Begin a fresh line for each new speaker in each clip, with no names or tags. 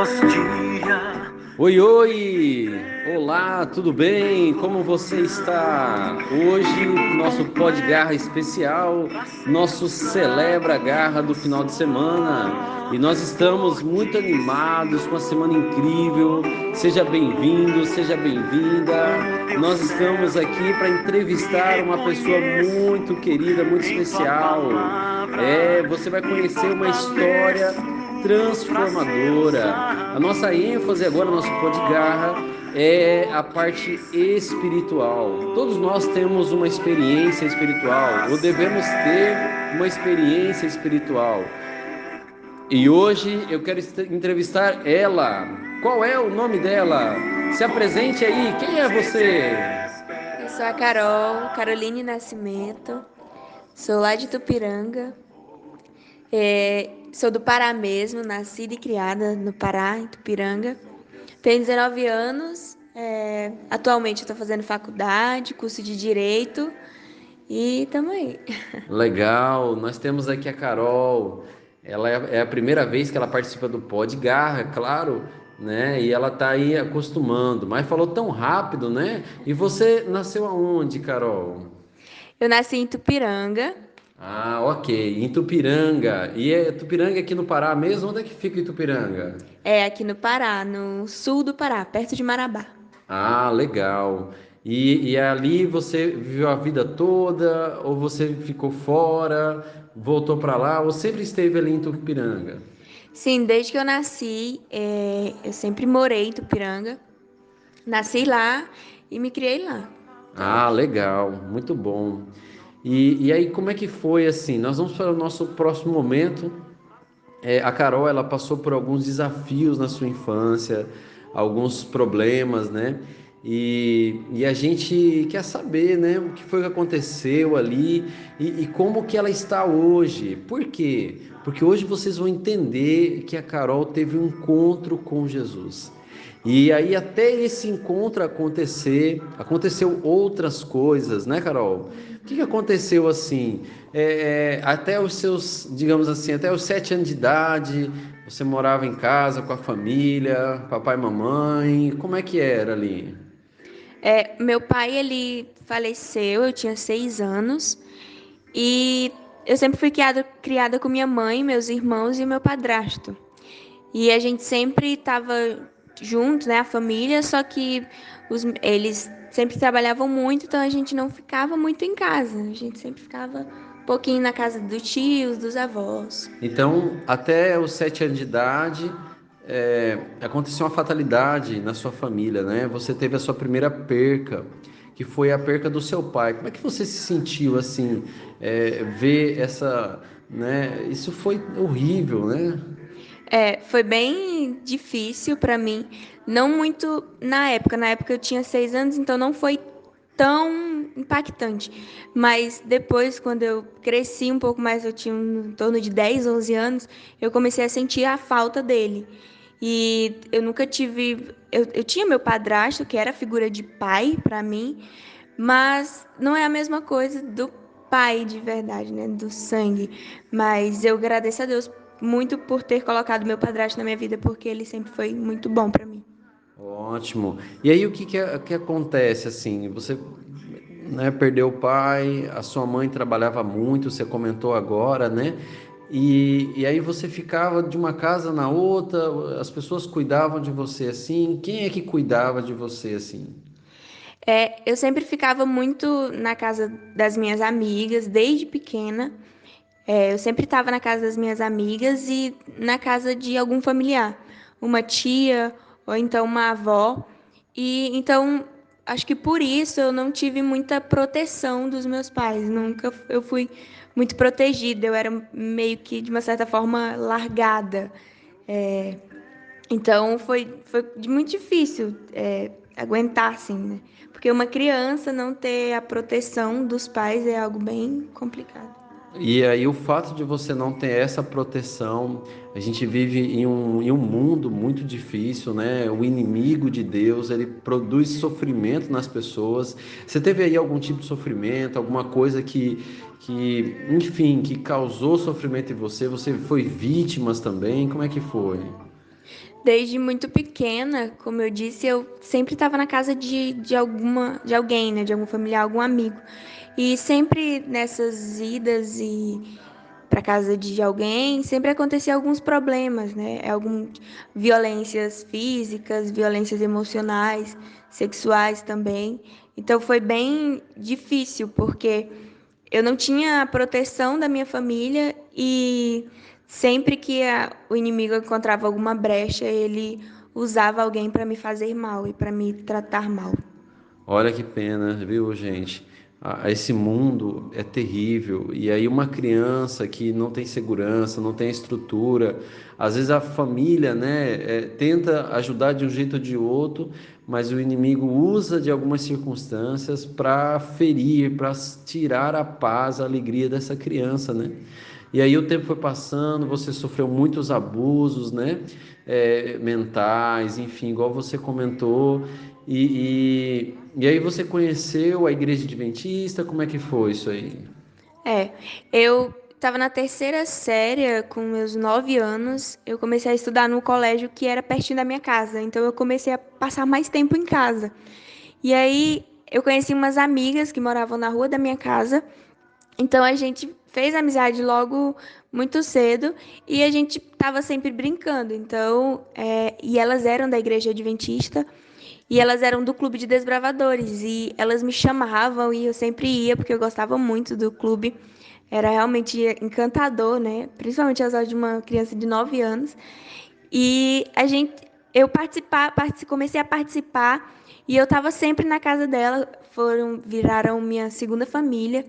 nosso dia.
Oi, oi! Olá, tudo bem? Como você está? Hoje, nosso Pod Garra especial, nosso Celebra Garra do final de semana. E nós estamos muito animados com a semana incrível. Seja bem-vindo, seja bem-vinda. Nós estamos aqui para entrevistar uma pessoa muito querida, muito especial. Você vai conhecer uma história transformadora. A nossa ênfase agora, nosso Pó de Garra, é a parte espiritual. Todos nós temos uma experiência espiritual, ou devemos ter uma experiência espiritual. E hoje eu quero entrevistar ela. Qual é o nome dela? Se apresente aí, quem é você?
Eu sou a Carol, Caroline Nascimento, sou lá de Tupiranga, sou do Pará mesmo, nascida e criada no Pará, em Tupiranga. Tenho 19 anos, atualmente eu estou fazendo faculdade, curso de Direito e tamo aí.
Legal, nós temos aqui a Carol. Ela é a primeira vez que ela participa do Pod Garra, é claro, né? E ela tá aí acostumando, mas falou tão rápido, né? E você nasceu aonde, Carol?
Eu nasci em Tupiranga,
Ah, ok, em Tupiranga. E é Tupiranga aqui no Pará mesmo? Onde é que fica Itupiranga?
aqui no Pará, no sul do Pará, perto de Marabá.
Ah, legal. E ali você viveu a vida toda, ou você ficou fora, voltou para lá, ou sempre esteve ali em Tupiranga?
Sim, desde que eu nasci, eu sempre morei em Tupiranga, nasci lá e me criei lá até
Ah,
hoje.
legal, muito bom. E aí, como é que foi assim? Nós vamos para o nosso próximo momento. A Carol, ela passou por alguns desafios na sua infância, alguns problemas, né? E a gente quer saber, né? O que foi que aconteceu ali e como que ela está hoje. Por quê? Porque hoje vocês vão entender que a Carol teve um encontro com Jesus. E aí, até esse encontro acontecer, aconteceu outras coisas, né, Carol? O que aconteceu assim? Até os seus, digamos assim, até os 7 anos de idade, você morava em casa com a família, papai e mamãe, como é que era ali?
Meu pai, ele faleceu, eu tinha 6 anos, e eu sempre fui criada com minha mãe, meus irmãos e meu padrasto. E a gente sempre estava junto, né, a família, só que eles sempre trabalhavam muito, então a gente não ficava muito em casa. A gente sempre ficava um pouquinho na casa dos tios, dos avós.
Então, até os 7 anos de idade, aconteceu uma fatalidade na sua família, né? Você teve a sua primeira perca, que foi a perca do seu pai. Como é que você se sentiu assim, ver essa, né? Isso foi horrível, né?
Foi bem difícil para mim, não muito na época. Na época eu tinha 6 anos, então não foi tão impactante. Mas depois, quando eu cresci um pouco mais, eu tinha em torno de 10, 11 anos, eu comecei a sentir a falta dele. E eu nunca tive. Eu tinha meu padrasto, que era a figura de pai para mim, mas não é a mesma coisa do pai de verdade, né? Do sangue. Mas eu agradeço a Deus muito por ter colocado meu padrasto na minha vida, porque ele sempre foi muito bom para mim.
Ótimo. E aí o que acontece assim? Você, né, perdeu o pai, a sua mãe trabalhava muito, você comentou agora, né? E aí você ficava de uma casa na outra, as pessoas cuidavam de você assim. Quem é que cuidava de você assim?
Eu sempre ficava muito na casa das minhas amigas, desde pequena. Eu sempre estava na casa das minhas amigas e na casa de algum familiar, uma tia ou então uma avó. E então acho que por isso eu não tive muita proteção dos meus pais. Nunca eu fui muito protegida. Eu era meio que de uma certa forma largada. É, então foi muito difícil aguentar assim, né? Porque uma criança não ter a proteção dos pais é algo bem complicado.
E aí o fato de você não ter essa proteção, a gente vive em um mundo muito difícil, né? O inimigo de Deus, ele produz sofrimento nas pessoas. Você teve aí algum tipo de sofrimento, alguma coisa enfim, que causou sofrimento em você? Você foi vítima também? Como é que foi?
Desde muito pequena, como eu disse, eu sempre estava na casa de alguém, né? De algum familiar, algum amigo. E sempre nessas idas e para casa de alguém, sempre acontecia alguns problemas, né? Violências físicas, violências emocionais, sexuais também. Então foi bem difícil, porque eu não tinha a proteção da minha família e sempre que o inimigo encontrava alguma brecha, ele usava alguém para me fazer mal e para me tratar mal.
Olha que pena, viu, gente? Esse mundo é terrível. E aí, uma criança que não tem segurança, não tem estrutura, às vezes a família, né, tenta ajudar de um jeito ou de outro, mas o inimigo usa de algumas circunstâncias para ferir, para tirar a paz, a alegria dessa criança, né? E aí o tempo foi passando, você sofreu muitos abusos, né? Mentais, enfim, igual você comentou. E aí você conheceu a igreja adventista? Como é que foi isso aí?
É, eu estava na terceira série, com meus 9 anos, eu comecei a estudar no colégio que era pertinho da minha casa, então eu comecei a passar mais tempo em casa. E aí eu conheci umas amigas que moravam na rua da minha casa, então a gente fez amizade logo muito cedo e a gente estava sempre brincando. Então, e elas eram da igreja adventista e elas eram do clube de desbravadores e elas me chamavam e eu sempre ia porque eu gostava muito do clube. Era realmente encantador, né? Principalmente as horas de uma criança de 9 anos. E comecei a participar e eu estava sempre na casa dela. Viraram minha segunda família.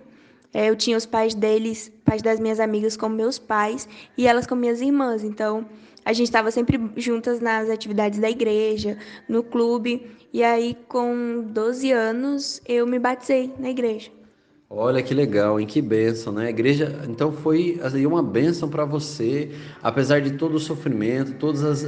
Eu tinha os pais deles, pais das minhas amigas como meus pais e elas como minhas irmãs. Então, a gente estava sempre juntas nas atividades da igreja, no clube. E aí, com 12 anos, eu me batizei na igreja.
Olha que legal, hein? Que bênção, né? A igreja, então foi assim, uma bênção para você, apesar de todo o sofrimento, todas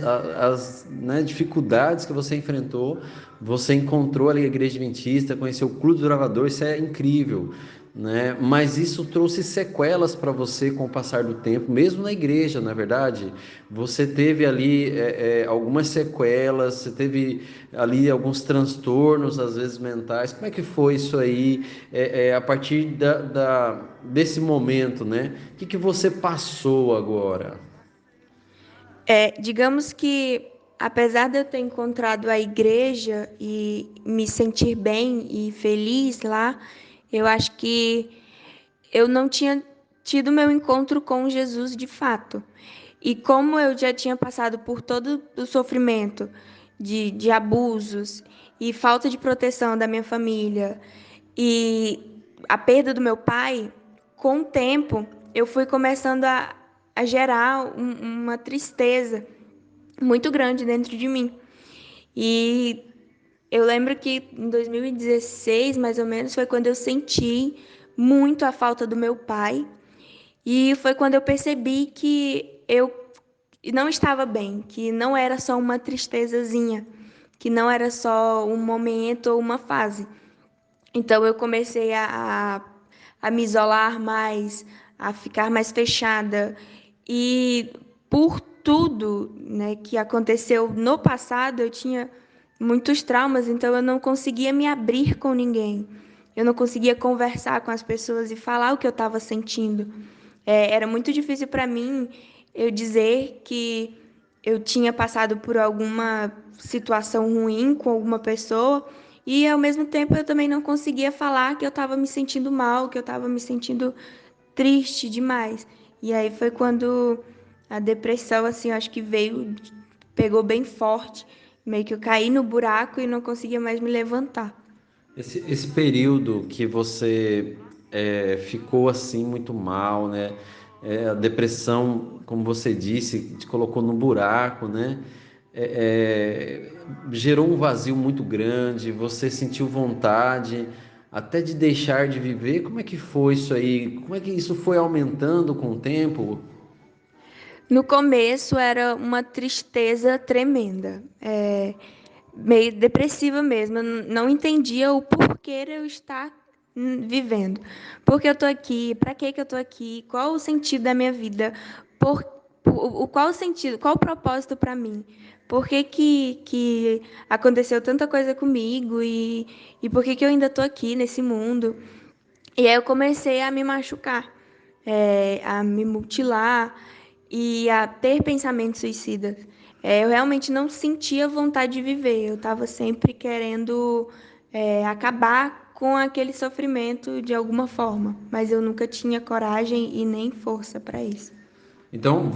né, dificuldades que você enfrentou, você encontrou ali a igreja adventista, conheceu o Clube do Gravador, isso é incrível, né? Mas isso trouxe sequelas para você com o passar do tempo, mesmo na igreja, não é verdade? Você teve ali algumas sequelas, você teve ali alguns transtornos, às vezes mentais. Como é que foi isso aí? A partir desse momento, né? O que que você passou agora?
Digamos que, apesar de eu ter encontrado a igreja e me sentir bem e feliz lá, eu acho que eu não tinha tido meu encontro com Jesus de fato. E como eu já tinha passado por todo o sofrimento de abusos e falta de proteção da minha família e a perda do meu pai, com o tempo eu fui começando a gerar uma tristeza muito grande dentro de mim. E eu lembro que em 2016, mais ou menos, foi quando eu senti muito a falta do meu pai. E foi quando eu percebi que eu não estava bem, que não era só uma tristezazinha, que não era só um momento ou uma fase. Então eu comecei a me isolar mais, a ficar mais fechada. E por tudo, né, que aconteceu no passado, eu tinha muitos traumas, então eu não conseguia me abrir com ninguém. Eu não conseguia conversar com as pessoas e falar o que eu estava sentindo. Era muito difícil para mim eu dizer que eu tinha passado por alguma situação ruim com alguma pessoa e ao mesmo tempo eu também não conseguia falar que eu estava me sentindo mal, que eu estava me sentindo triste demais. E aí foi quando a depressão, assim, eu acho que veio, pegou bem forte, meio que eu caí no buraco e não conseguia mais me levantar.
Esse período que você ficou assim muito mal, né? A depressão, como você disse, te colocou no buraco, né? Gerou um vazio muito grande. Você sentiu vontade até de deixar de viver. Como é que foi isso aí? Como é que isso foi aumentando com o tempo?
No começo era uma tristeza tremenda, meio depressiva mesmo. Eu não entendia o porquê eu estar vivendo. Por que eu tô aqui? Para que eu tô aqui? Qual o sentido da minha vida? Por, qual o sentido, qual o propósito para mim? Por que aconteceu tanta coisa comigo e por que eu ainda tô aqui nesse mundo? E aí eu comecei a me machucar, a me mutilar e a ter pensamentos suicidas. Eu realmente não sentia vontade de viver, eu estava sempre querendo, acabar com aquele sofrimento de alguma forma, mas eu nunca tinha coragem e nem força para isso.
Então,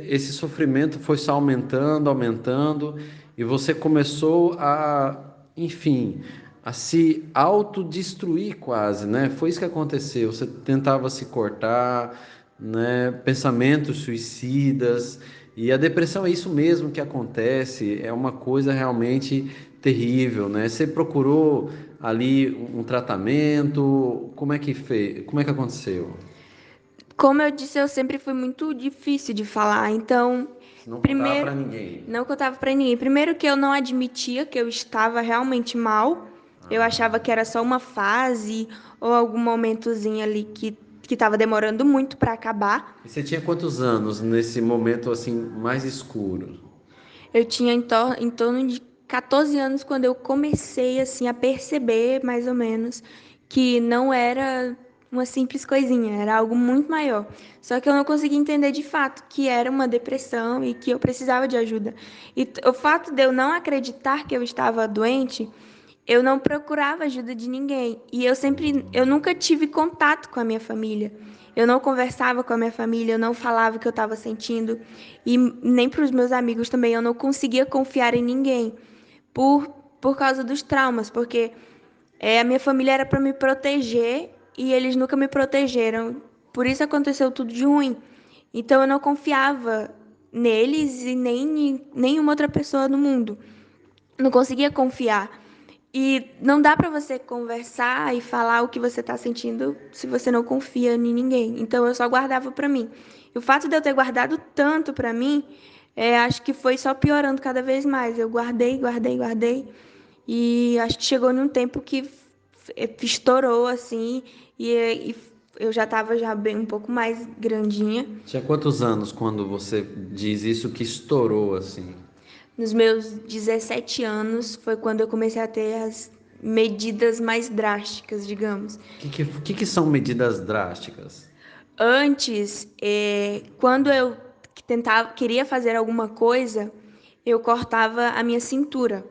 esse sofrimento foi só aumentando, aumentando, e você começou enfim, a se autodestruir quase, né? Foi isso que aconteceu. Você tentava se cortar, né? Pensamentos suicidas, e a depressão é isso mesmo que acontece, é uma coisa realmente terrível, né? Você procurou ali um tratamento? Como é que fez? Como é que aconteceu?
Como eu disse, eu sempre fui muito difícil de falar, então,
Você não contava
primeiro,
para ninguém.
não contava para ninguém. Primeiro que eu não admitia que eu estava realmente mal, eu achava que era só uma fase ou algum momentozinho ali que estava demorando muito para acabar.
E você tinha quantos anos nesse momento assim mais escuro?
Eu tinha em torno de 14 anos quando eu comecei assim a perceber mais ou menos que não era uma simples coisinha, era algo muito maior. Só que eu não conseguia entender de fato que era uma depressão e que eu precisava de ajuda. E o fato de eu não acreditar que eu estava doente, eu não procurava ajuda de ninguém. E eu nunca tive contato com a minha família. Eu não conversava com a minha família, eu não falava o que eu estava sentindo. E nem para os meus amigos também, eu não conseguia confiar em ninguém por, por causa dos traumas, porque a minha família era para me proteger e eles nunca me protegeram. Por isso aconteceu tudo de ruim. Então eu não confiava neles e nem em nenhuma outra pessoa no mundo. Não conseguia confiar. E não dá para você conversar e falar o que você está sentindo se você não confia em ninguém. Então eu só guardava para mim. E o fato de eu ter guardado tanto para mim, acho que foi só piorando cada vez mais. Eu guardei, guardei, guardei. E acho que chegou num tempo que estourou assim e eu já estava já bem um pouco mais grandinha.
Tinha quantos anos quando você diz isso que estourou assim?
Nos meus 17 anos foi quando eu comecei a ter as medidas mais drásticas, digamos.
Que são medidas drásticas?
Antes, quando eu queria fazer alguma coisa, eu cortava a minha cintura.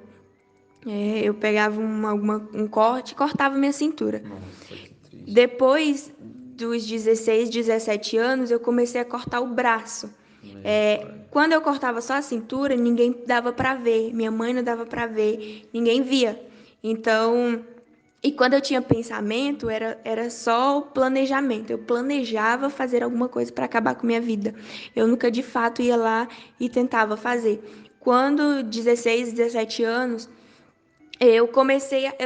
Eu pegava um corte e cortava a minha cintura.
Nossa, que triste.
Depois dos 16, 17 anos, eu comecei a cortar o braço.
Meu pai.
Quando eu cortava só a cintura, ninguém dava para ver, minha mãe não dava para ver, ninguém via. Então, e quando eu tinha pensamento, era só planejamento. Eu planejava fazer alguma coisa para acabar com minha vida. Eu nunca de fato ia lá e tentava fazer. Quando 16, 17 anos, eu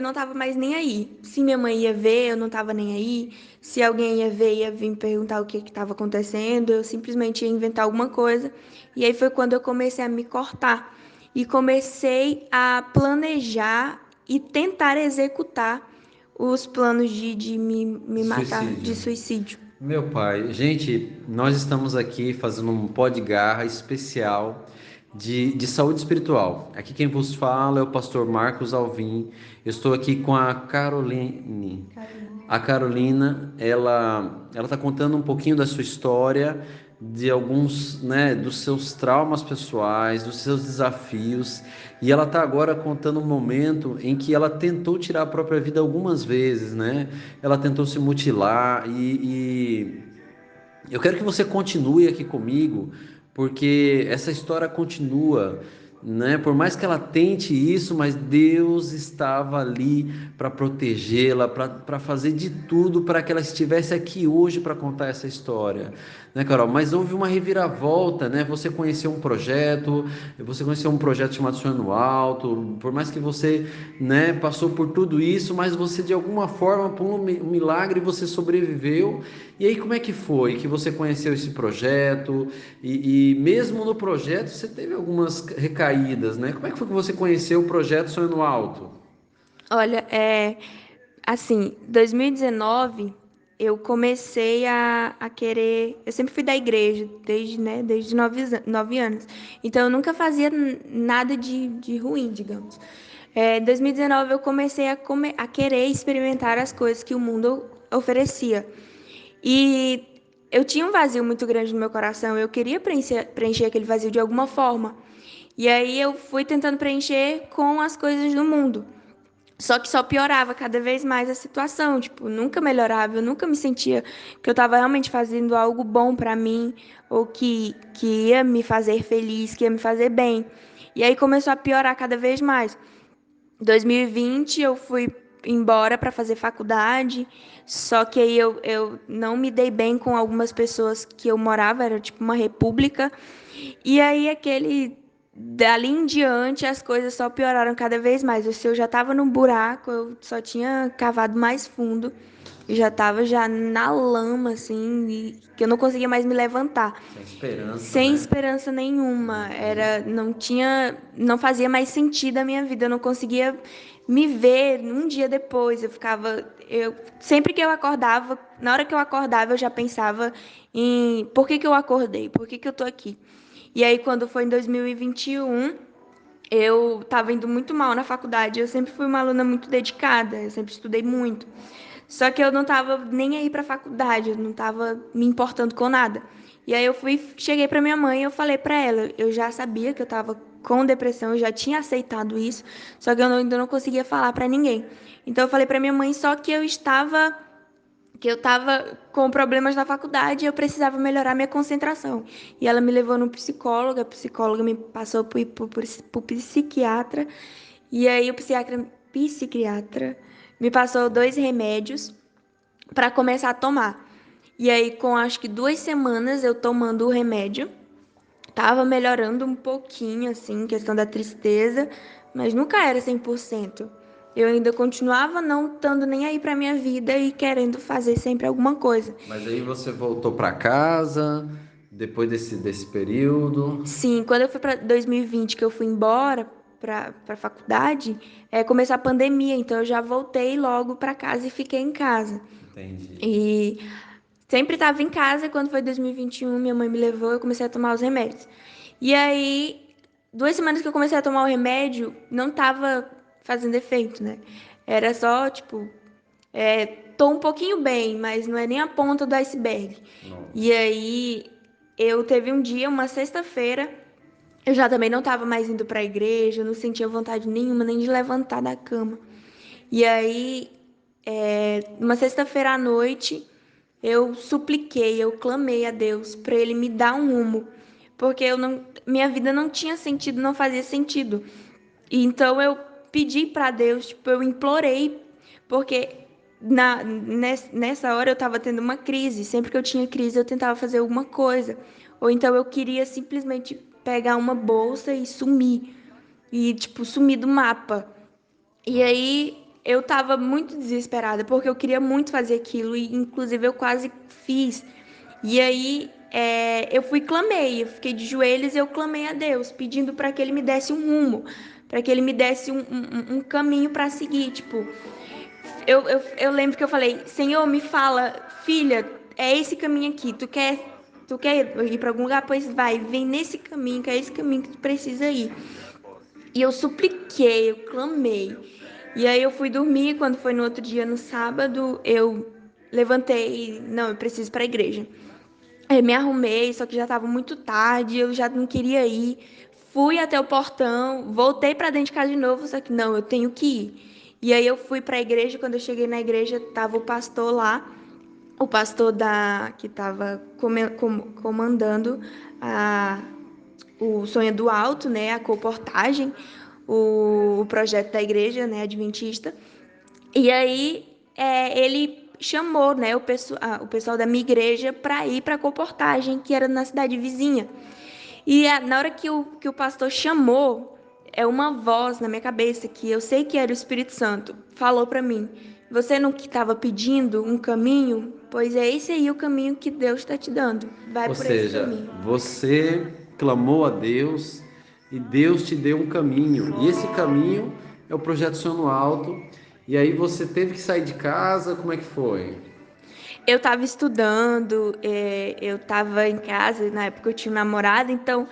não estava mais nem aí. Se minha mãe ia ver, eu não estava nem aí. Se alguém ia ver, ia vir me perguntar o que estava acontecendo, eu simplesmente ia inventar alguma coisa. E aí foi quando eu comecei a me cortar. E comecei a planejar e tentar executar os planos de me matar, de
Suicídio.
suicídio.
Meu pai, gente, nós estamos aqui fazendo um pó de garra especial de saúde espiritual. Aqui quem vos fala é o pastor Marcos Alvim. Eu estou aqui com a Caroline. A Carolina, ela está contando um pouquinho da sua história, de alguns, né, dos seus traumas pessoais, dos seus desafios, e ela está agora contando um momento em que ela tentou tirar a própria vida algumas vezes, né? Ela tentou se mutilar e eu quero que você continue aqui comigo, porque essa história continua, né? Por mais que ela tente isso, mas Deus estava ali para protegê-la, para fazer de tudo para que ela estivesse aqui hoje para contar essa história, né, Carol? Mas houve uma reviravolta, né? Você conheceu um projeto chamado Sonho no Alto, por mais que você, né, passou por tudo isso, mas você de alguma forma, por um milagre, você sobreviveu. E aí, como é que foi que você conheceu esse projeto? E mesmo no projeto, você teve algumas recaídas, né? Como é que foi que você conheceu o projeto Sonho no Alto?
Olha, assim, 2019. eu comecei a querer. Eu sempre fui da igreja, desde 9 anos. Então eu nunca fazia nada de ruim, digamos. Em 2019 eu comecei a querer experimentar as coisas que o mundo oferecia. E eu tinha um vazio muito grande no meu coração. Eu queria preencher aquele vazio de alguma forma. E aí eu fui tentando preencher com as coisas do mundo. Só que só piorava cada vez mais a situação, tipo, nunca melhorava, eu nunca me sentia que eu estava realmente fazendo algo bom para mim, ou que ia me fazer feliz, que ia me fazer bem. E aí começou a piorar cada vez mais. Em 2020 eu fui embora para fazer faculdade, só que aí eu não me dei bem com algumas pessoas que eu morava, era tipo uma república, e aí dali em diante as coisas só pioraram cada vez mais. Se eu já estava num buraco, eu só tinha cavado mais fundo e já estava já na lama assim, e que eu não conseguia mais me levantar.
Sem esperança,
Sem
né?
esperança nenhuma, não fazia mais sentido a minha vida, eu não conseguia me ver um dia depois, sempre que eu acordava, na hora que eu acordava, eu já pensava em por que que eu acordei, por que que eu tô aqui. E aí, quando foi em 2021, eu estava indo muito mal na faculdade. Eu sempre fui uma aluna muito dedicada, eu sempre estudei muito. Só que eu não estava nem aí para a faculdade, eu não estava me importando com nada. E aí cheguei para minha mãe e eu falei para ela, eu já sabia que eu estava com depressão, eu já tinha aceitado isso, só que ainda não conseguia falar para ninguém. Então eu falei para minha mãe só que eu estava com problemas na faculdade e eu precisava melhorar minha concentração. E ela me levou no psicólogo, a psicóloga me passou por psiquiatra, e aí o psiquiatra me passou 2 remédios para começar a tomar. E aí, com acho que 2 semanas eu tomando o remédio, tava melhorando um pouquinho, assim, questão da tristeza, mas nunca era 100%. Eu ainda continuava não estando nem aí para minha vida e querendo fazer sempre alguma coisa.
Mas aí você voltou para casa depois desse período.
Sim, quando eu fui para 2020, que eu fui embora para faculdade, começou a pandemia, então eu já voltei logo para casa e fiquei em casa.
Entendi.
E sempre estava em casa, quando foi 2021, minha mãe me levou, eu comecei a tomar os remédios. E aí, 2 semanas que eu comecei a tomar o remédio, não estava fazendo efeito, né? Era só, tipo, tô um pouquinho bem, mas não é nem a ponta do iceberg. E
Nossa.
aí, eu teve um dia, uma sexta-feira, eu já também não estava mais indo para a igreja, eu não sentia vontade nenhuma nem de levantar da cama. E aí, uma sexta-feira à noite, eu supliquei, eu clamei a Deus para Ele me dar um rumo, porque minha vida não tinha sentido, não fazia sentido. E então eu pedi para Deus, tipo, eu implorei, porque nessa hora eu estava tendo uma crise. Sempre que eu tinha crise, eu tentava fazer alguma coisa. Ou então eu queria simplesmente pegar uma bolsa e sumir. E, tipo, sumir do mapa. E aí eu tava muito desesperada, porque eu queria muito fazer aquilo, e inclusive eu quase fiz. E aí eu fui e clamei, eu fiquei de joelhos e eu clamei a Deus, pedindo para que Ele me desse um rumo, para que Ele me desse um caminho para seguir. Tipo, eu lembro que eu falei, Senhor, me fala, filha, é esse caminho aqui, tu quer ir para algum lugar? Pois vai, vem nesse caminho, que é esse caminho que tu precisa ir. E eu supliquei, eu clamei. E aí eu fui dormir, quando foi no outro dia, no sábado, eu levantei, não, eu preciso ir para a igreja. Aí me arrumei, só que já estava muito tarde, eu já não queria ir. Fui até o portão, voltei para dentro de casa de novo, só que não, eu tenho que ir. E aí eu fui para a igreja, quando eu cheguei na igreja, tava o pastor lá, o pastor que estava comandando a o Sonho do Alto, né, a comportagem, o projeto da igreja, né, adventista. E aí ele chamou, né, o pessoal da minha igreja para ir para a comportagem, que era na cidade vizinha. E na hora que o pastor chamou, uma voz na minha cabeça, que eu sei que era o Espírito Santo, falou para mim: Você não que estava pedindo um caminho? Pois é esse aí o caminho que Deus está te dando. Vai
Ou
por esse
seja,
caminho.
você clamou a Deus e Deus te deu um caminho. E esse caminho é o projeto Sonho no Alto. E aí você teve que sair de casa, como é que foi?
Eu estava estudando, eu estava em casa, na época eu tinha um namorado, então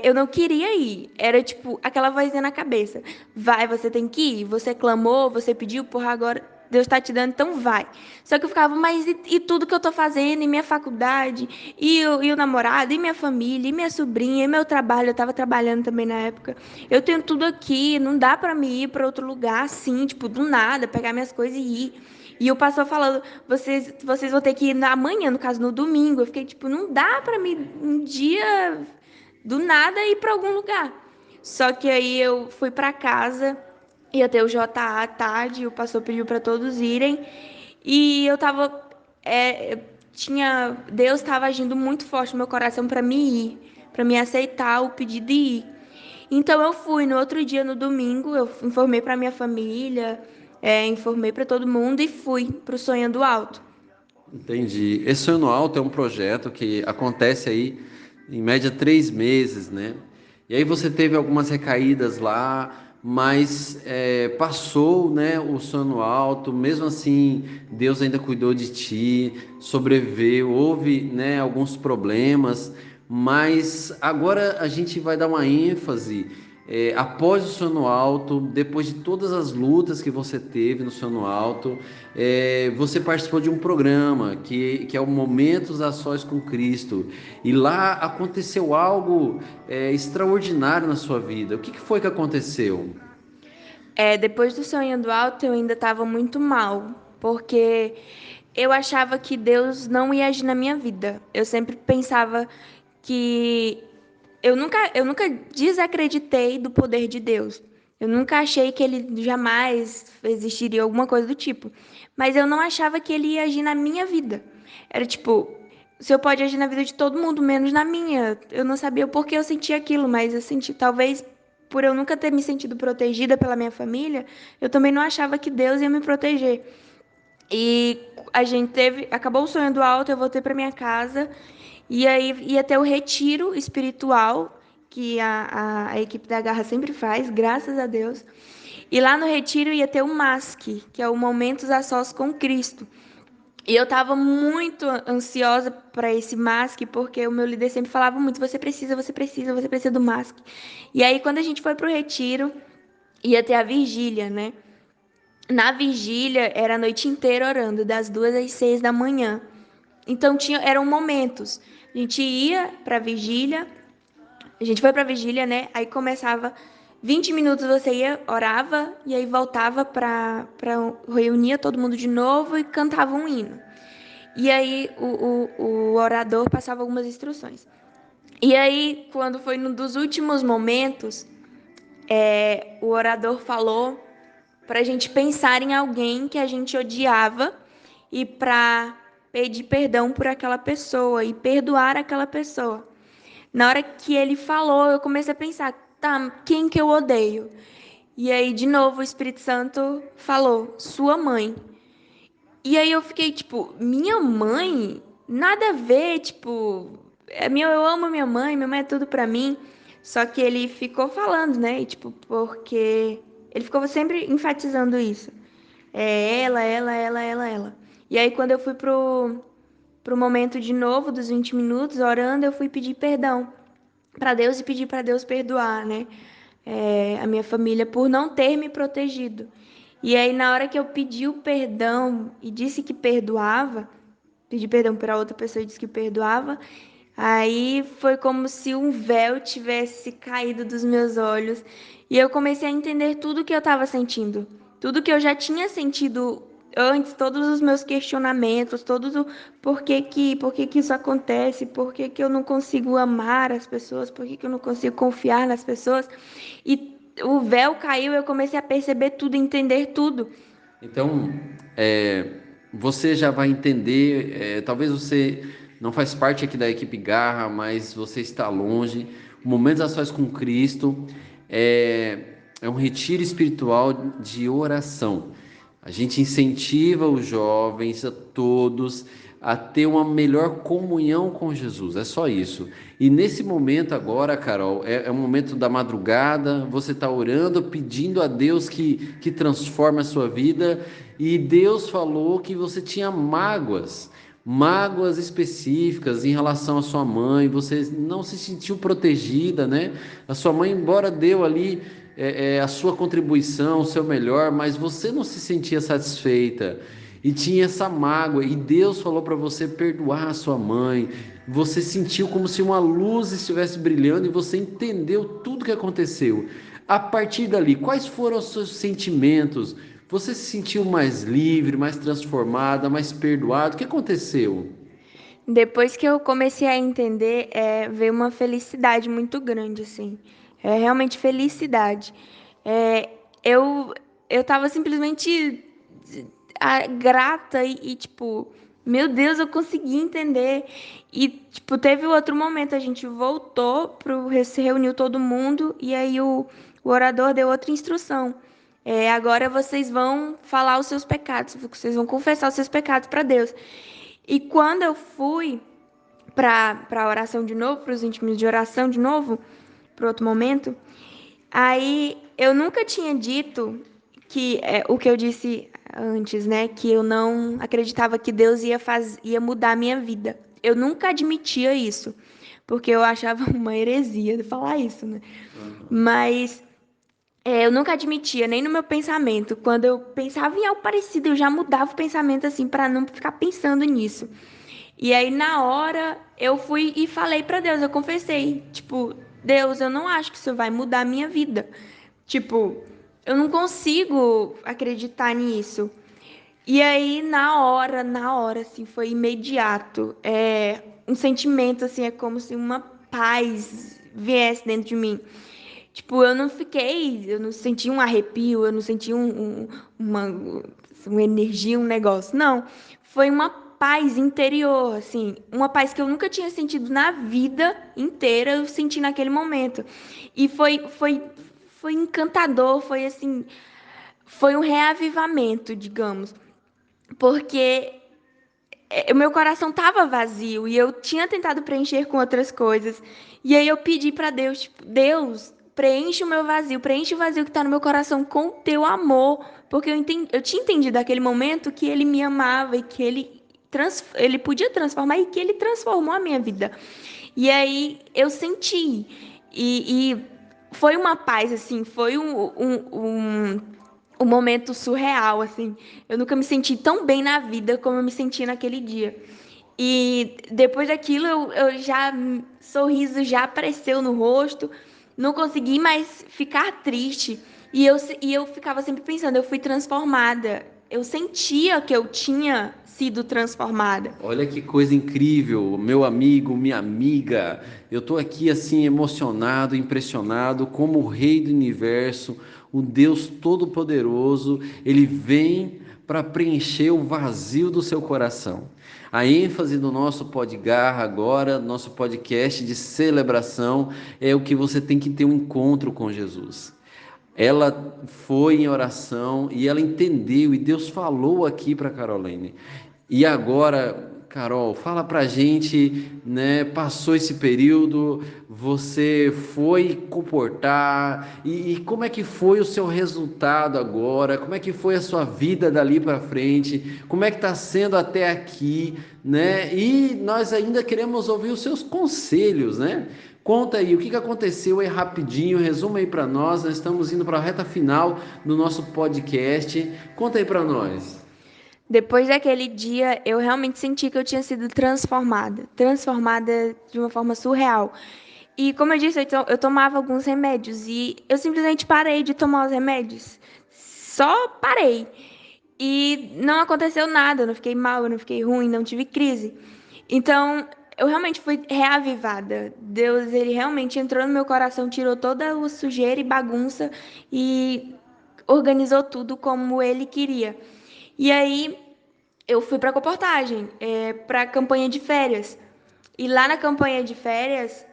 eu não queria ir. Era tipo aquela vozinha na cabeça: vai, você tem que ir. Você clamou, você pediu, porra, agora Deus está te dando, então vai. Só que eu ficava, mas e tudo que eu tô fazendo, e minha faculdade, e o namorado, e minha família, e minha sobrinha, e meu trabalho, eu estava trabalhando também na época. Eu tenho tudo aqui, não dá para me ir para outro lugar assim, tipo, do nada, pegar minhas coisas e ir. E o pastor falando, vocês vão ter que ir amanhã, no caso, no domingo. Eu fiquei tipo, não dá pra mim um dia do nada ir pra algum lugar. Só que aí eu fui pra casa, ia ter o JA à tarde, o pastor pediu pra todos irem. E eu tava. é, Deus estava agindo muito forte no meu coração pra me ir, pra me aceitar o pedido de ir. Então eu fui no outro dia, no domingo, eu informei para minha família, informei para todo mundo e fui para o Sonhando Alto.
Entendi. Esse Sonho no Alto é um projeto que acontece aí em média 3 meses, né? E aí você teve algumas recaídas lá, mas passou, né, o Sonho no Alto. Mesmo assim, Deus ainda cuidou de ti, sobreviveu. Houve, né, alguns problemas, mas agora a gente vai dar uma ênfase. Após o Sono Alto, depois de todas as lutas que você teve no Sono Alto, você participou de um programa que é o Momentos a Sós com Cristo, e lá aconteceu algo extraordinário na sua vida. O que foi que aconteceu?
Depois do Sonhando Alto, eu ainda estava muito mal, porque eu achava que Deus não ia agir na minha vida. Eu sempre pensava que eu nunca desacreditei do poder de Deus. Eu nunca achei que ele jamais existiria alguma coisa do tipo. Mas eu não achava que ele ia agir na minha vida. Era tipo, o Senhor pode agir na vida de todo mundo, menos na minha. Eu não sabia o porquê eu sentia aquilo, mas eu senti, talvez por eu nunca ter me sentido protegida pela minha família, eu também não achava que Deus ia me proteger. E a gente acabou o Sonho do Alto, eu voltei para minha casa e aí ia ter o retiro espiritual que a equipe da Garra sempre faz, graças a Deus. E lá no retiro ia ter o MASC, que é o Momentos a Sós com Cristo. E eu estava muito ansiosa para esse MASC, porque o meu líder sempre falava muito: você precisa, você precisa, você precisa do MASC. E aí, quando a gente foi para o retiro, ia ter a vigília, né? Na vigília, era a noite inteira orando, das 2 às 6 da manhã. Então, eram momentos. A gente ia para a vigília, a gente foi para a vigília, né? Aí começava 20 minutos, você ia, orava, e aí voltava para reunia todo mundo de novo e cantava um hino. E aí o orador passava algumas instruções. E aí, quando foi num dos últimos momentos, o orador falou para a gente pensar em alguém que a gente odiava e para pedir perdão por aquela pessoa e perdoar aquela pessoa. Na hora que ele falou, eu comecei a pensar: tá, quem que eu odeio? E aí, de novo, o Espírito Santo falou: sua mãe. E aí eu fiquei tipo: minha mãe? Nada a ver, tipo, eu amo minha mãe é tudo pra mim. Só que ele ficou falando, né? E, tipo, porque ele ficou sempre enfatizando isso. É ela. E aí quando eu fui pro momento de novo dos 20 minutos orando, eu fui pedir perdão para Deus e pedir para Deus perdoar, né? A minha família por não ter me protegido. E aí, na hora que eu pedi o perdão e disse que perdoava, pedi perdão para outra pessoa e disse que perdoava, aí foi como se um véu tivesse caído dos meus olhos e eu comecei a entender tudo que eu estava sentindo, tudo que eu já tinha sentido antes, todos os meus questionamentos, todos o por que que isso acontece, por que que eu não consigo amar as pessoas, por que que eu não consigo confiar nas pessoas. E o véu caiu, eu comecei a perceber tudo, entender tudo.
Então, você já vai entender. Talvez você não faz parte aqui da equipe Garra, mas você está longe. O Momentos a Sós com Cristo é, é um retiro espiritual de oração. A gente incentiva os jovens, a todos, a ter uma melhor comunhão com Jesus. É só isso. E nesse momento agora, Carol, é um momento da madrugada, você está orando, pedindo a Deus que transforme a sua vida, e Deus falou que você tinha mágoas específicas em relação à sua mãe, você não se sentiu protegida, né? A sua mãe, embora deu ali a sua contribuição, o seu melhor, mas você não se sentia satisfeita e tinha essa mágoa, e Deus falou para você perdoar a sua mãe. Você sentiu como se uma luz estivesse brilhando e você entendeu tudo o que aconteceu. A partir dali, quais foram os seus sentimentos? Você se sentiu mais livre, mais transformada, mais perdoado? O que aconteceu?
Depois que eu comecei a entender, veio uma felicidade muito grande, assim. É realmente felicidade. É, eu, eu tava simplesmente grata tipo, meu Deus, eu consegui entender. E, tipo, teve outro momento, a gente voltou se reuniu todo mundo, e aí o orador deu outra instrução. Agora vocês vão falar os seus pecados, vocês vão confessar os seus pecados para Deus. E quando eu fui para a oração de novo, para os íntimos de oração de novo, para outro momento, aí eu nunca tinha dito que o que eu disse antes, né? Que eu não acreditava que Deus ia mudar a minha vida. Eu nunca admitia isso, porque eu achava uma heresia de falar isso, né? Mas eu nunca admitia, nem no meu pensamento. Quando eu pensava em algo parecido, eu já mudava o pensamento assim para não ficar pensando nisso. E aí, na hora, eu fui e falei pra Deus, eu confessei, tipo, Deus, eu não acho que isso vai mudar a minha vida. Tipo, eu não consigo acreditar nisso. E aí, na hora, assim, foi imediato. Um sentimento, assim, é como se uma paz viesse dentro de mim. Tipo, eu não senti um arrepio, eu não senti uma energia, um negócio. Não, foi uma paz interior, assim, uma paz que eu nunca tinha sentido na vida inteira, eu senti naquele momento. E foi encantador, foi assim, foi um reavivamento, digamos, porque o meu coração estava vazio e eu tinha tentado preencher com outras coisas. E aí eu pedi para Deus, tipo, Deus, preenche o meu vazio, preenche o vazio que está no meu coração com o teu amor, porque eu tinha entendido naquele momento que ele me amava e que ele podia transformar e que ele transformou a minha vida. E aí eu senti e foi uma paz assim, foi um momento surreal, assim. Eu nunca me senti tão bem na vida como eu me senti naquele dia. E depois daquilo, eu já, sorriso já apareceu no rosto, não consegui mais ficar triste. E eu ficava sempre pensando, eu fui transformada. Eu sentia que eu tinha sido transformada.
Olha que coisa incrível, meu amigo, minha amiga. Eu estou aqui assim emocionado, impressionado como o Rei do Universo, o Deus Todo-Poderoso, ele vem para preencher o vazio do seu coração. A ênfase do nosso Podgarra agora, nosso podcast de celebração, é o que você tem que ter um encontro com Jesus. Ela foi em oração e ela entendeu, e Deus falou aqui para Caroline. E agora, Carol, fala pra gente, né? Passou esse período, você foi comportar, e como é que foi o seu resultado agora? Como é que foi a sua vida dali para frente? Como é que está sendo até aqui, né? E nós ainda queremos ouvir os seus conselhos, né? Conta aí, o que aconteceu aí rapidinho, resuma aí para nós estamos indo para a reta final do nosso podcast. Conta aí para nós.
Depois daquele dia, eu realmente senti que eu tinha sido transformada, transformada de uma forma surreal. E como eu disse, eu tomava alguns remédios e eu simplesmente parei de tomar os remédios. Só parei. E não aconteceu nada, eu não fiquei mal, eu não fiquei ruim, não tive crise. Então, eu realmente fui reavivada. Deus, ele realmente entrou no meu coração, tirou toda a sujeira e bagunça e organizou tudo como ele queria. E aí eu fui para comportagem, para campanha de férias. E lá na campanha de férias,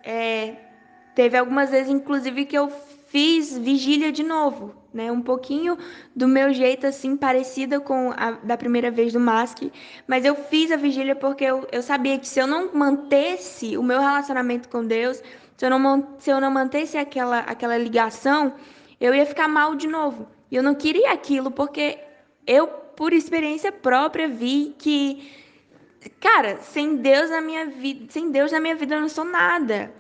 teve algumas vezes, inclusive, que eu fiz vigília de novo, né? Um pouquinho do meu jeito, assim, parecida com a da primeira vez do MASC, mas eu fiz a vigília porque eu sabia que se eu não mantesse o meu relacionamento com Deus, se eu não mantesse aquela ligação, eu ia ficar mal de novo. E eu não queria aquilo, porque eu, por experiência própria, vi que, cara, sem Deus na minha vida eu não sou nada.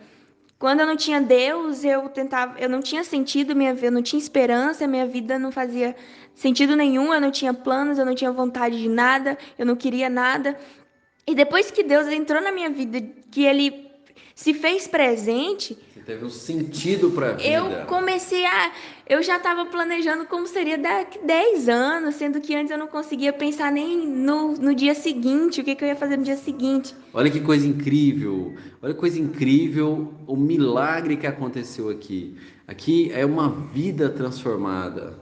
Quando eu não tinha Deus, eu não tinha sentido minha vida, eu não tinha esperança, minha vida não fazia sentido nenhum, eu não tinha planos, eu não tinha vontade de nada, eu não queria nada. E depois que Deus entrou na minha vida, que ele se fez presente,
Você teve um sentido para a
eu
vida.
comecei a. Eu já estava planejando como seria daqui 10 anos, sendo que antes eu não conseguia pensar nem no dia seguinte, o que, que eu ia fazer no dia seguinte.
Olha que coisa incrível. Olha que coisa incrível o milagre que aconteceu aqui. Aqui é uma vida transformada.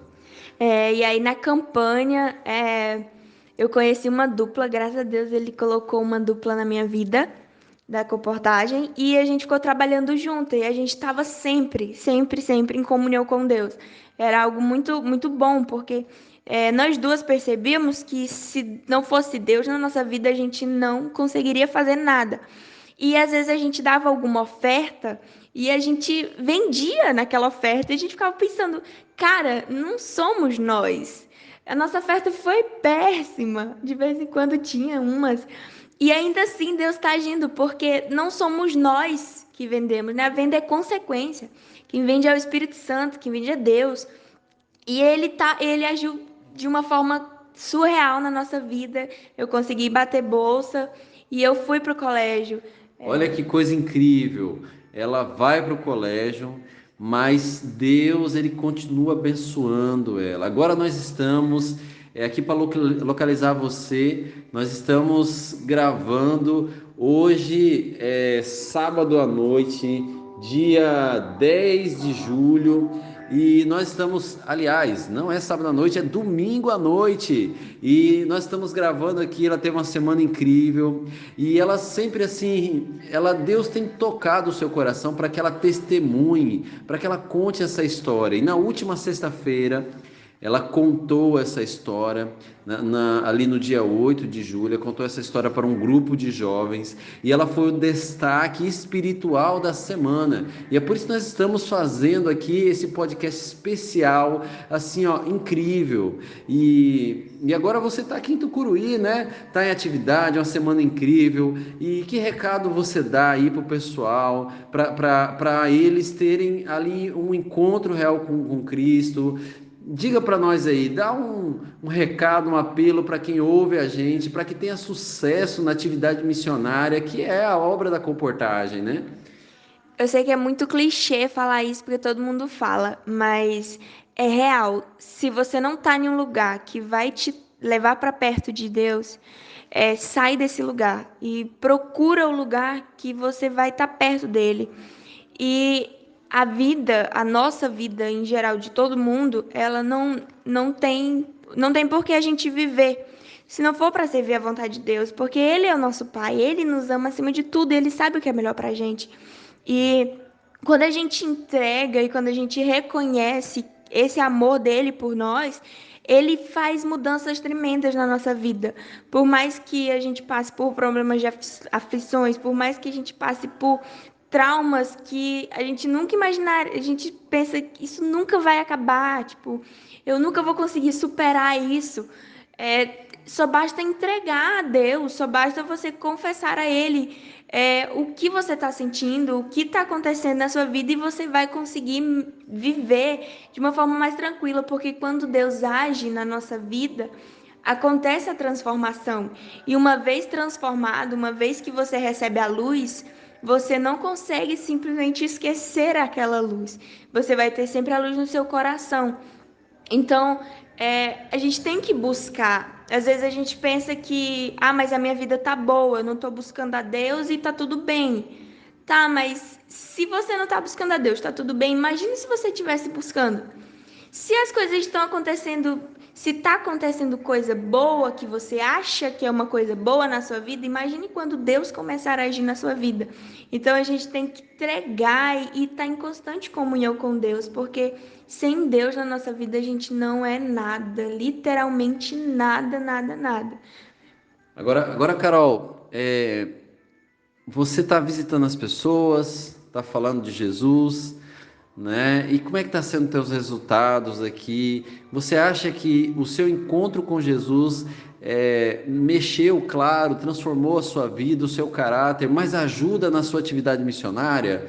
E aí na campanha, eu conheci uma dupla, graças a Deus ele colocou uma dupla na minha vida da comportagem e a gente ficou trabalhando junto e a gente estava sempre, sempre, sempre em comunhão com Deus. Era algo muito, muito bom, porque nós duas percebíamos que se não fosse Deus na nossa vida, a gente não conseguiria fazer nada. E às vezes a gente dava alguma oferta e a gente vendia naquela oferta e a gente ficava pensando, cara, não somos nós. A nossa oferta foi péssima. De vez em quando tinha umas. E ainda assim Deus está agindo, porque não somos nós que vendemos, né? A venda é consequência. Quem vende é o Espírito Santo, quem vende é Deus. E ele agiu de uma forma surreal na nossa vida. Eu consegui bater bolsa e eu fui para o colégio.
Olha que coisa incrível. Ela vai para o colégio, mas Deus ele continua abençoando ela. Agora nós estamos aqui para localizar você. Nós estamos gravando hoje é sábado à noite, dia 10 de julho. E nós estamos, aliás, não é sábado à noite, é domingo à noite. E nós estamos gravando aqui. Ela teve uma semana incrível. E ela sempre assim, Deus tem tocado o seu coração para que ela testemunhe, para que ela conte essa história. E na última sexta-feira, ela contou essa história, ali no dia 8 de julho, contou essa história para um grupo de jovens, e ela foi o destaque espiritual da semana. E é por isso que nós estamos fazendo aqui esse podcast especial, assim, ó, incrível. E agora você está aqui em Tucuruí, né? Está em atividade, é uma semana incrível. E que recado você dá aí para o pessoal, para eles terem ali um encontro real com Cristo? Diga para nós aí, dá um recado, um apelo para quem ouve a gente, para que tenha sucesso na atividade missionária, que é a obra da comportagem, né?
Eu sei que é muito clichê falar isso porque todo mundo fala, mas é real. Se você não tá em um lugar que vai te levar para perto de Deus, sai desse lugar e procura o lugar que você vai estar perto dele. E a nossa vida em geral de todo mundo, ela não tem por que a gente viver. Se não for para servir a vontade de Deus, porque Ele é o nosso Pai, Ele nos ama acima de tudo, Ele sabe o que é melhor para a gente. E quando a gente entrega e quando a gente reconhece esse amor dele por nós, ele faz mudanças tremendas na nossa vida. Por mais que a gente passe por problemas de aflições, por mais que a gente passe por traumas que a gente nunca imaginar, a gente pensa que isso nunca vai acabar, tipo, eu nunca vou conseguir superar isso. Só basta entregar a Deus, só basta você confessar a Ele o que você está sentindo, o que está acontecendo na sua vida e você vai conseguir viver de uma forma mais tranquila, porque quando Deus age na nossa vida, acontece a transformação. E uma vez transformado, uma vez que você recebe a luz, você não consegue simplesmente esquecer aquela luz. Você vai ter sempre a luz no seu coração. Então, a gente tem que buscar. Às vezes a gente pensa que, mas a minha vida tá boa, eu não tô buscando a Deus e tá tudo bem. Tá, mas se você não tá buscando a Deus, tá tudo bem. Imagine se você estivesse buscando. Se as coisas estão acontecendo, se está acontecendo coisa boa que você acha que é uma coisa boa na sua vida, imagine quando Deus começar a agir na sua vida. Então a gente tem que entregar e estar em constante comunhão com Deus, porque sem Deus na nossa vida a gente não é nada, literalmente nada, nada, nada.
Agora, Carol, você está visitando as pessoas, está falando de Jesus, né? E como é que está sendo teus resultados aqui? Você acha que o seu encontro com Jesus mexeu, claro, transformou a sua vida, o seu caráter, mas ajuda na sua atividade missionária?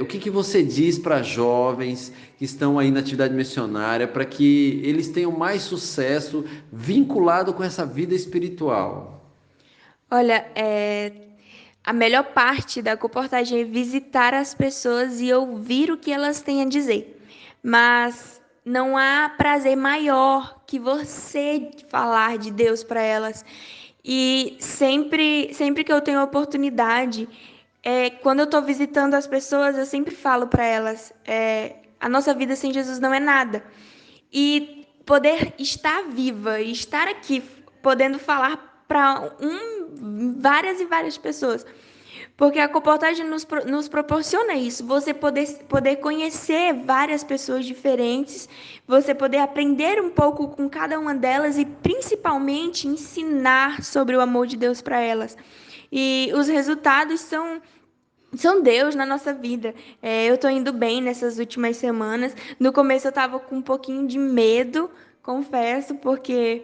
O que você diz para jovens que estão aí na atividade missionária para que eles tenham mais sucesso vinculado com essa vida espiritual?
Olha, a melhor parte da comportagem é visitar as pessoas e ouvir o que elas têm a dizer. Mas não há prazer maior que você falar de Deus para elas. E sempre que eu tenho oportunidade, quando eu estou visitando as pessoas, eu sempre falo para elas: a nossa vida sem Jesus não é nada. E poder estar viva e estar aqui, podendo falar para várias e várias pessoas. Porque a comportagem nos proporciona isso, você poder conhecer várias pessoas diferentes, você poder aprender um pouco com cada uma delas e principalmente ensinar sobre o amor de Deus para elas. E os resultados são Deus na nossa vida. Eu estou indo bem nessas últimas semanas. No começo eu estava com um pouquinho de medo, confesso, porque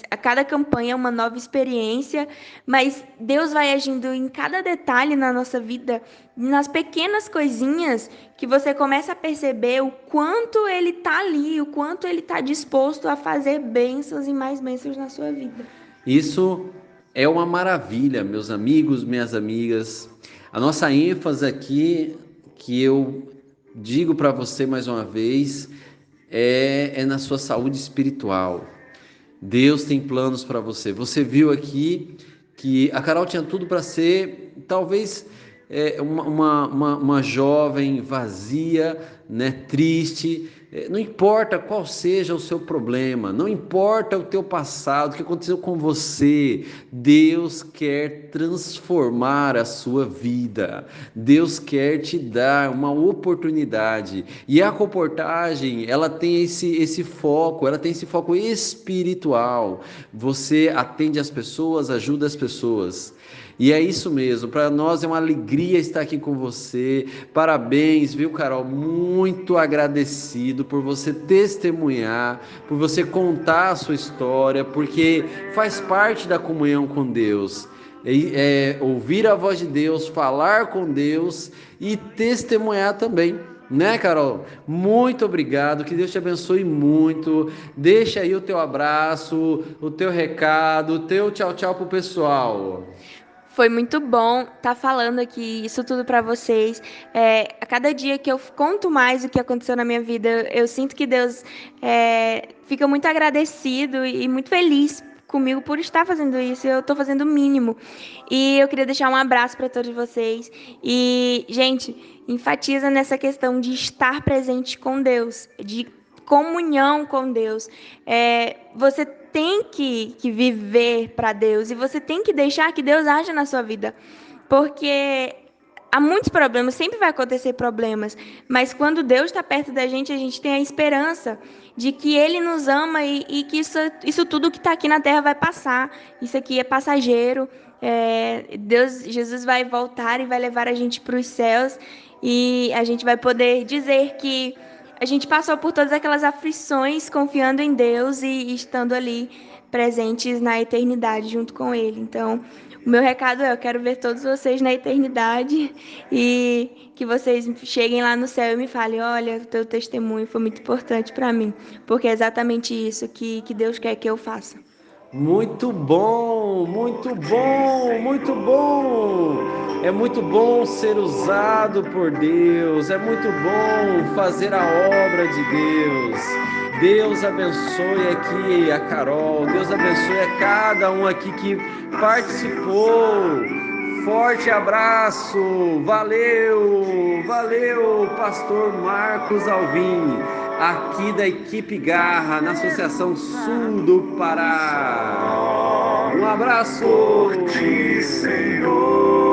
a cada campanha é uma nova experiência, mas Deus vai agindo em cada detalhe na nossa vida, nas pequenas coisinhas que você começa a perceber o quanto Ele está ali, o quanto Ele está disposto a fazer bênçãos e mais bênçãos na sua vida.
Isso é uma maravilha, meus amigos, minhas amigas. A nossa ênfase aqui, que eu digo para você mais uma vez, é na sua saúde espiritual. Deus tem planos para você. Você viu aqui que a Carol tinha tudo para ser, talvez, uma jovem vazia, né, triste. Não importa qual seja o seu problema, não importa o teu passado, o que aconteceu com você, Deus quer transformar a sua vida, Deus quer te dar uma oportunidade, e a comportagem, ela tem esse foco, ela tem esse foco espiritual, você atende as pessoas, ajuda as pessoas, e é isso mesmo, para nós é uma alegria estar aqui com você. Parabéns, viu, Carol? Muito agradecido por você testemunhar, por você contar a sua história, porque faz parte da comunhão com Deus. Ouvir a voz de Deus, falar com Deus e testemunhar também. Né, Carol? Muito obrigado, que Deus te abençoe muito. Deixa aí o teu abraço, o teu recado, o teu tchau, tchau pro pessoal.
Foi muito bom estar falando aqui isso tudo para vocês. A cada dia que eu conto mais o que aconteceu na minha vida, eu sinto que Deus fica muito agradecido e muito feliz comigo por estar fazendo isso. Eu estou fazendo o mínimo. E eu queria deixar um abraço para todos vocês. E, gente, enfatiza nessa questão de estar presente com Deus, de comunhão com Deus. Você tem que viver para Deus e você tem que deixar que Deus haja na sua vida, porque há muitos problemas, sempre vai acontecer problemas, mas quando Deus está perto da gente, a gente tem a esperança de que Ele nos ama e que isso tudo que está aqui na Terra vai passar. Isso aqui é passageiro. Jesus vai voltar e vai levar a gente para os céus e a gente vai poder dizer que a gente passou por todas aquelas aflições confiando em Deus e estando ali presentes na eternidade junto com Ele. Então, o meu recado eu quero ver todos vocês na eternidade e que vocês cheguem lá no céu e me falem: olha, o teu testemunho foi muito importante para mim, porque é exatamente isso que Deus quer que eu faça.
Muito bom, muito bom, muito bom. É muito bom ser usado por Deus, é muito bom fazer a obra de Deus. Deus abençoe aqui a Carol, Deus abençoe a cada um aqui que participou. Forte abraço, valeu, pastor Marcos Alvim. aqui da equipe Garra, na Associação Sul do Pará. Um abraço!
Por ti, Senhor.